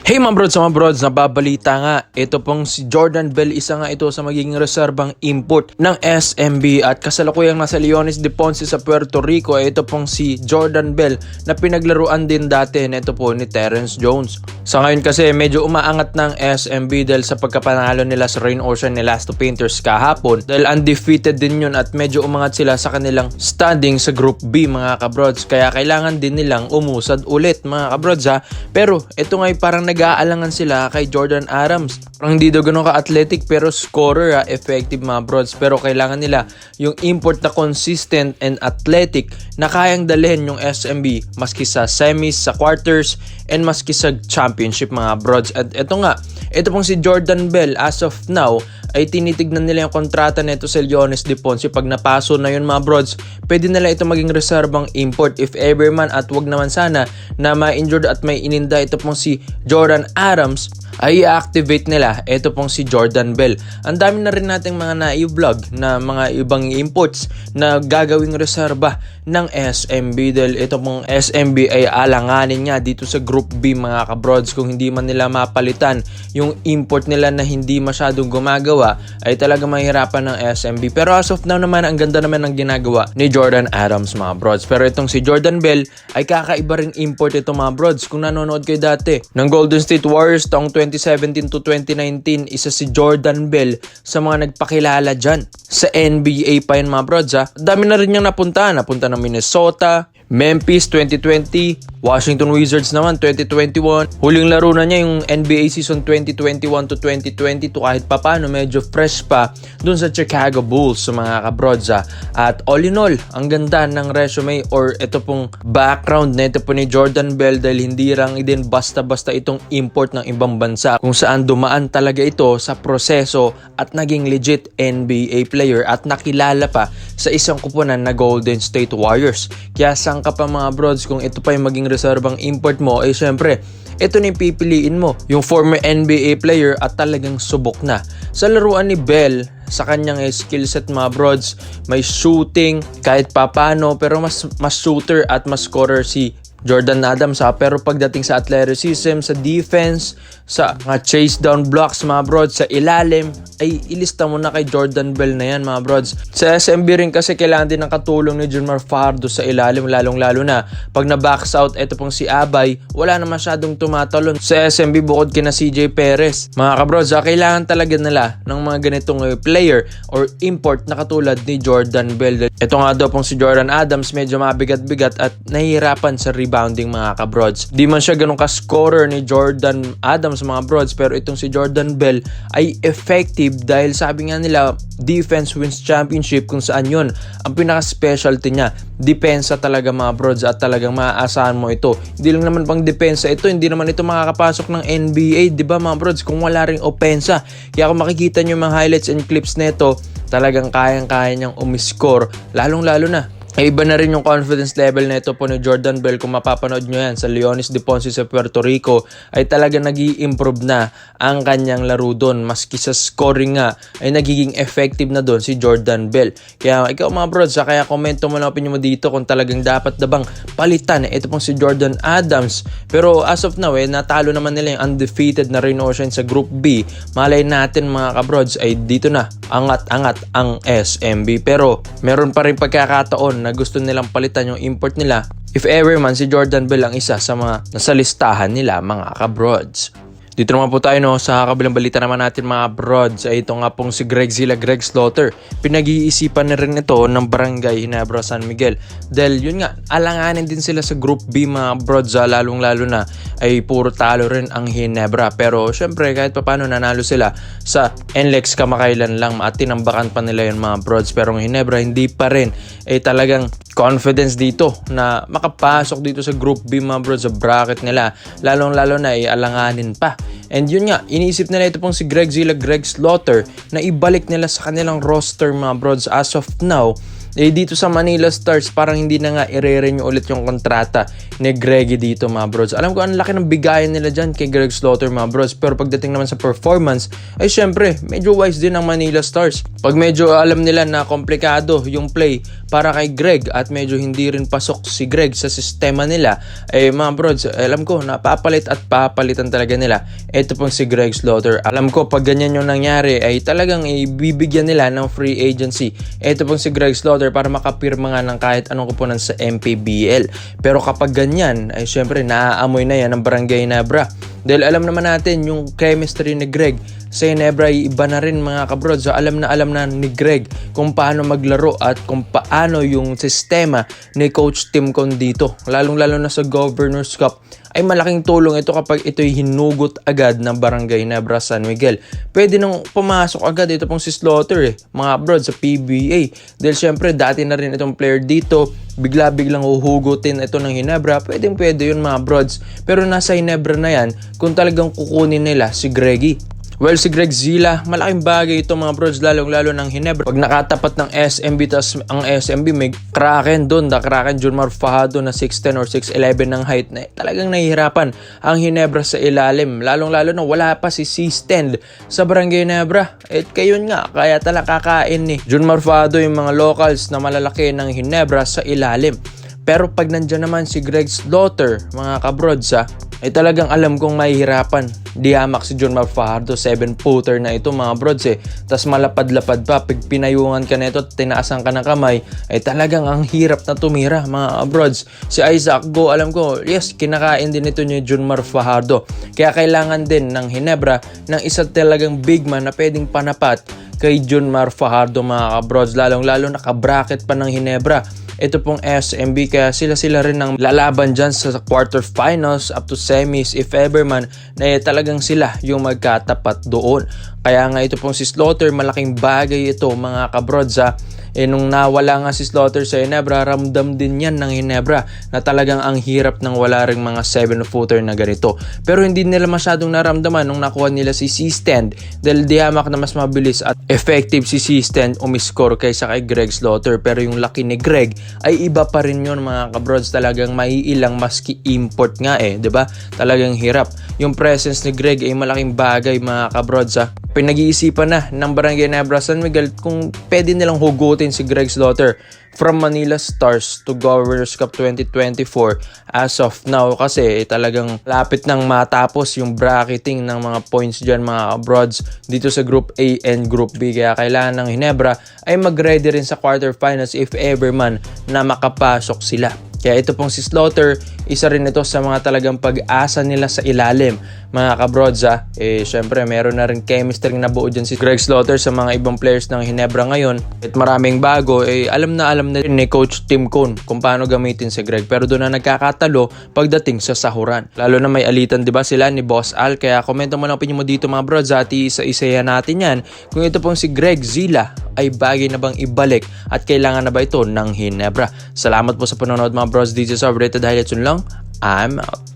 Hey mga brods, nababalita nga, ito pong si Jordan Bell, isa nga ito sa magiging reserbang import ng SMB at kasalukuyang nasa Leones de Ponce sa Puerto Rico. Ito pong si Jordan Bell na pinaglaruan din dati nito po ni Terrence Jones. Sa ngayon kasi medyo umaangat ng SMB dahil sa pagkapanalo nila sa Rain Ocean ni Last Two Painters kahapon dahil undefeated din yun at medyo umangat sila sa kanilang standing sa Group B mga kabrods. Kaya kailangan din nilang umusad ulit mga kabrods ha. Pero ito nga'y parang nag-aalangan sila kay Jordan Adams. Parang hindi daw ganun ka-athletic pero scorer effective mga brods. Pero kailangan nila yung import na consistent and athletic na kayang dalhin yung SMB maski sa semis, sa quarters, and maski sa championship mga brods. At ito pong si Jordan Bell as of now ay tinitignan nila yung kontrata nito sa Leones de Ponce. Pag napaso na yun mga brods, pwede nila ito maging reserbang import if ever man, at wag naman sana na ma-injured at may ininda ito pong si Jordan Adams ay i-activate nila ito pong si Jordan Bell. Ang dami na rin nating mga na-i-vlog na mga ibang imports na gagawing reserba ng SMB dahil ito pong SMB ay alanganin nga dito sa Group B mga kabrods. Kung hindi man nila mapalitan yung import nila na hindi masyadong gumagawa ay talaga mahirapan ng SMB. Pero as of now naman, ang ganda naman ng ginagawa ni Jordan Adams mga brods. Pero itong si Jordan Bell ay kakaiba rin import ito mga brods. Kung nanonood kayo dati ng Golden State Warriors taong 2017 to 2019, isa si Jordan Bell sa mga nagpakilala dyan sa NBA pa yun mga brods ha. Dami na rin niyang napunta ng Minnesota, Memphis 2020, Washington Wizards naman 2021. Huling laro na niya yung NBA season 2021 to 2022 kahit papano medyo fresh pa dun sa Chicago Bulls sa mga kabrods ha. At all in all, ang ganda ng resume or ito pong background na ito po ni Jordan Bell dahil hindi lang din basta-basta itong import ng ibang bansa kung saan dumaan talaga ito sa proseso at naging legit NBA player at nakilala pa sa isang kupunan na Golden State Warriors. Kaya sang ka pa mga brods, kung ito pa yung maging reserbang import mo, eh syempre, ito na yung pipiliin mo. Yung former NBA player at talagang subok na. Sa laruan ni Bell, sa kanyang skill set mga brods, may shooting kahit papano, pero mas shooter at mas scorer si Jordan Adams ha. Pero pagdating sa athleticism, sa defense, sa mga chase down blocks mga brods, sa ilalim, ay ilista mo na kay Jordan Bell na yan mga brods. Sa SMB rin kasi kailangan din ng katulong ni Jermar Fardo sa ilalim, lalong-lalo na pag na-box out ito pong si Abay, wala na masyadong tumatalon sa SMB bukod kina CJ Perez. Mga kabrods ha, kailangan talaga nila ng mga ganitong player or import na katulad ni Jordan Bell. Ito nga daw pong si Jordan Adams medyo mabigat-bigat at nahihirapan sa rebounding mga kabrods. Di man siya ganun ka-scorer ni Jordan Adams mga brods, pero itong si Jordan Bell ay effective dahil sabi nga nila defense wins championship, kung saan yun ang pinaka-specialty niya. Depensa talaga mga brods at talagang maaasahan mo ito. Hindi lang naman pang depensa ito, hindi naman ito makakapasok ng NBA, di ba mga brods, kung wala ring opensa. Kaya kung makikita nyo yung mga highlights and clips nito, talagang kayang-kaya niyang umiscore, lalong-lalo na iba na rin yung confidence level na ito po ni Jordan Bell. Kung mapapanood nyo yan sa Leones de Ponce sa Puerto Rico, ay talaga nag-i-improve na ang kanyang laro doon. Maski sa scoring nga, ay nagiging effective na doon si Jordan Bell. Kaya ikaw mga brods, kaya komento mo lang opinion mo dito kung talagang dapat na bang palitan ito pong si Jordan Adams. Pero as of now, natalo naman nila yung undefeated na Rain Ocean sa Group B. Malay natin mga kabrods, ay dito na angat-angat ang SMB. Pero meron pa rin pagkakataon na gusto nilang palitan yung import nila if ever man si Jordan Bell ang isa sa mga nasa listahan nila mga kabrods. Dito naman po tayo sa kabilang balita naman natin mga brods, ay ito nga pong si Greg Slaughter. Pinag-iisipan na rin ito ng Barangay Ginebra San Miguel dahil yun nga, alanganin din sila sa Group B mga brods, lalong-lalo na ay puro talo rin ang Ginebra. Pero syempre kahit papano nanalo sila sa NLEX kamakailan lang at tinambakan pa nila yun mga brods. Pero ang Ginebra hindi pa rin ay talagang confidence dito na makapasok dito sa Group B mga brods, sa bracket nila, lalong-lalo na ay alanganin pa. And yun nga, iniisip nila ito pong si Greg Slaughter na ibalik nila sa kanilang roster mga brods. As of now, dito sa Manila Stars, parang hindi na nga i-renew ulit yung kontrata ni Greggy dito mga brods. Alam ko ang laki ng bigayan nila dyan kay Greg Slaughter mga brods, pero pagdating naman sa performance, ay syempre, medyo wise din ang Manila Stars. Pag medyo alam nila na komplikado yung play para kay Greg at medyo hindi rin pasok si Greg sa sistema nila, mga brods, alam ko napapalit at papalitan talaga nila. Ito pong si Greg Slaughter. Alam ko pag ganyan yung nangyari ay talagang ibibigyan nila ng free agency. Ito pong si Greg Slaughter para makapirma nga ng kahit anong kupunan sa MPBL. Pero kapag ganyan ay syempre naaamoy na yan ng Barangay Nebra. Dahil alam naman natin yung chemistry ni Greg sa Ginebra ay iba na rin mga kabrod. So alam na ni Greg kung paano maglaro at kung paano yung sistema ni Coach Tim Con dito. Lalong-lalo na sa Governor's Cup ay malaking tulong ito kapag ito'y hinugot agad ng Barangay Nebra San Miguel. Pwede nang pumasok agad ito pong si Slaughter mga brod sa PBA. Dahil syempre dati na rin itong player dito, bigla-biglang huhugutin ito ng Ginebra, pwede yun mga brods. Pero nasa Ginebra na yan kung talagang kukunin nila si Greggy. Well, si Greg Zila, malaking bagay ito mga brods, lalong-lalo ng Ginebra. Pag nakatapat ng SMB, tas ang SMB may Kraken doon, the Kraken Junmar Fajardo na 6'10 or 6'11 ng height na talagang nahihirapan ang Ginebra sa ilalim. Lalong-lalo na wala pa si C-Stand sa Barangay Ginebra. At kayon nga, kaya talaga kakain ni Junmar Fajardo yung mga locals na malalaki ng Ginebra sa ilalim. Pero pag nandyan naman si Greg Slaughter, mga kabrods ay talagang alam kong mahihirapan. Dihamak si Junmar Fajardo, 7-footer na ito mga brods Tas malapad-lapad pa, pag pinayungan ka nito at tinaasan ka ng kamay, ay talagang ang hirap na tumira mga brods. Si Isaac Go, alam ko, yes, kinakain din ito ni Junmar Fajardo. Kaya kailangan din ng Ginebra ng isa talagang big man na pwedeng panapat kay Junmar Fajardo mga kabrods. Lalong-lalo nakabracket pa ng Ginebra ito pong SMB, kaya sila rin ang lalaban dyan sa quarterfinals up to semis if ever man na talagang sila yung magkatapat doon. Kaya nga ito pong si Slaughter, malaking bagay ito mga kabrods nung nawala nga si Slaughter sa Ginebra, ramdam din yan ng Ginebra na talagang ang hirap ng wala ring mga 7-footer na ganito. Pero hindi nila masyadong naramdaman nung nakuha nila si C-Stand dahil dihamak na mas mabilis at effective si C-Stand umiscore kaysa kay Greg Slaughter. Pero yung laki ni Greg ay iba pa rin yun mga kabrods, talagang maiilang maski import nga diba? Talagang hirap. Yung presence ni Greg ay malaking bagay mga kabrods Pinag-iisipan na ng Barangay Nebra San Miguel kung pwede nilang hugutin si Greg Slaughter from Manila Stars to Governor's Cup 2024 as of now kasi talagang lapit nang matapos yung bracketing ng mga points dyan mga broads dito sa Group A and Group B. Kaya kailangan ng Ginebra ay mag-ready rin sa quarterfinals if ever man na makapasok sila. Kaya ito pong si Slaughter, isa rin ito sa mga talagang pag-asa nila sa ilalim. Mga kabrods syempre meron na rin chemistry na buo dyan si Greg Slaughter sa mga ibang players ng Ginebra ngayon. At maraming bago, alam na rin ni Coach Tim Con kung paano gamitin si Greg. Pero doon na nagkakatalo pagdating sa sahuran. Lalo na may alitan diba sila ni Boss Al. Kaya komento mo lang opinion mo dito mga brods at isa-isayan natin yan. Kung ito pong si Greg Zila ay bagay na bang ibalik at kailangan na ba ito ng Ginebra. Salamat po sa panonood mga bros, dito sa Overrated Highlights lang. I'm out.